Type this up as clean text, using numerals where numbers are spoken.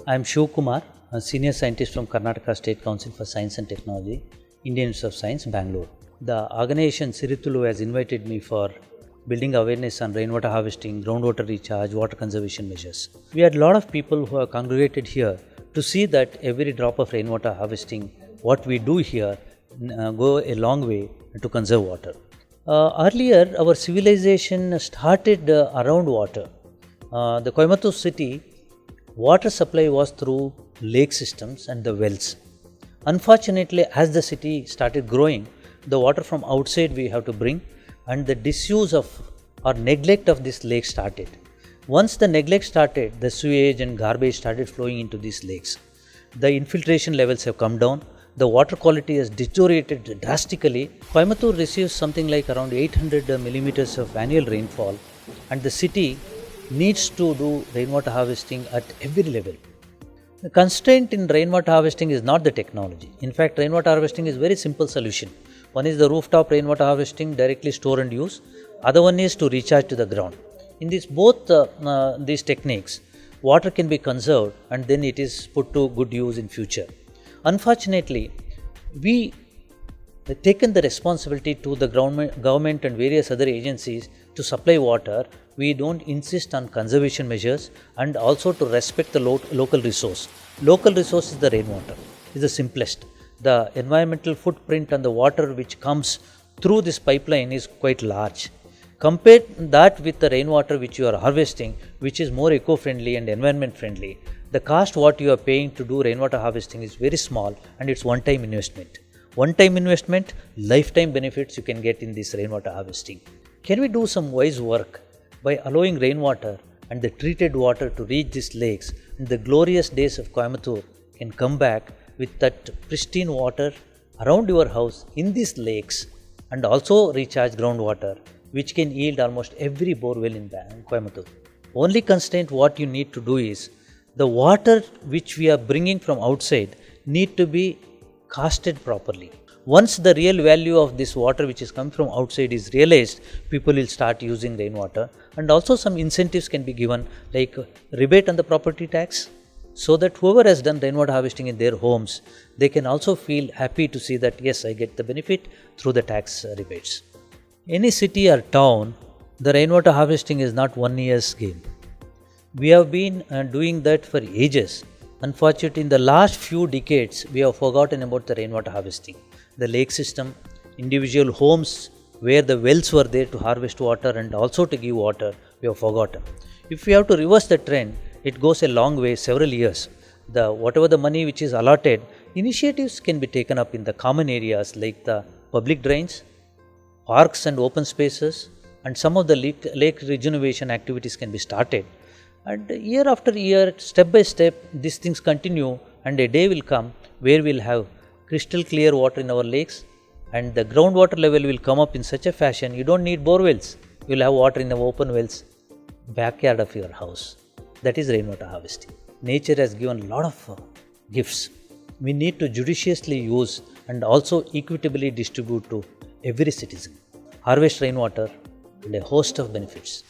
I am Shiv Kumar, a senior scientist from Karnataka State Council for Science and Technology, Indian Institute of Science, Bangalore. The organization Siritulu has invited me for building awareness on rainwater harvesting, groundwater recharge, water conservation measures. We had a lot of people who have congregated here to see that every drop of rainwater harvesting, what we do here, go a long way to conserve water. Earlier, our civilization started around water. The Coimbatore city, water supply was through lake systems and the wells. Unfortunately, as the city started growing, the water from outside we have to bring, and the disuse of or neglect of this lake started. Once the neglect started, the sewage and garbage started flowing into these lakes. The infiltration levels have come down. The water quality has deteriorated drastically. Coimbatore receives something like around 800 millimeters of annual rainfall, and the city needs to do rainwater harvesting at every level. The constraint in rainwater harvesting is not the technology. In fact, rainwater harvesting is a very simple solution. One is the rooftop rainwater harvesting, directly store and use. Other one is to recharge to the ground. In both these techniques, water can be conserved and then it is put to good use in future. Unfortunately, we have taken the responsibility to the government and various other agencies to supply water. We don't insist on conservation measures and also to respect the local resource. Local resource is the rainwater, is the simplest. The environmental footprint on the water which comes through this pipeline is quite large. Compare that with the rainwater which you are harvesting, which is more eco-friendly and environment-friendly. The cost what you are paying to do rainwater harvesting is very small and it's one-time investment. One-time investment, lifetime benefits you can get in this rainwater harvesting. Can we do some wise work by allowing rainwater and the treated water to reach these lakes, and the glorious days of Coimbatore can come back with that pristine water around your house in these lakes, and also recharge groundwater, which can yield almost every borewell in Coimbatore. Only constraint what you need to do is the water which we are bringing from outside need to be costed properly. Once the real value of this water which is coming from outside is realized, people will start using rainwater, and also some incentives can be given like rebate on the property tax, so that whoever has done rainwater harvesting in their homes, they can also feel happy to see that yes, I get the benefit through the tax rebates. Any city or town, the rainwater harvesting is not 1 year's game. We have been doing that for ages. Unfortunately, in the last few decades, we have forgotten about the rainwater harvesting. The lake system, individual homes where the wells were there to harvest water and also to give water, we have forgotten. If we have to reverse the trend, it goes a long way, several years. Whatever the money which is allotted, initiatives can be taken up in the common areas like the public drains, parks and open spaces, and some of the lake regeneration activities can be started. And year after year, step by step, these things continue, and a day will come where we'll have crystal clear water in our lakes, and the groundwater level will come up in such a fashion you don't need bore wells. You'll have water in the open wells, backyard of your house. That is rainwater harvesting. Nature has given a lot of gifts. We need to judiciously use and also equitably distribute to every citizen. Harvest rainwater and a host of benefits.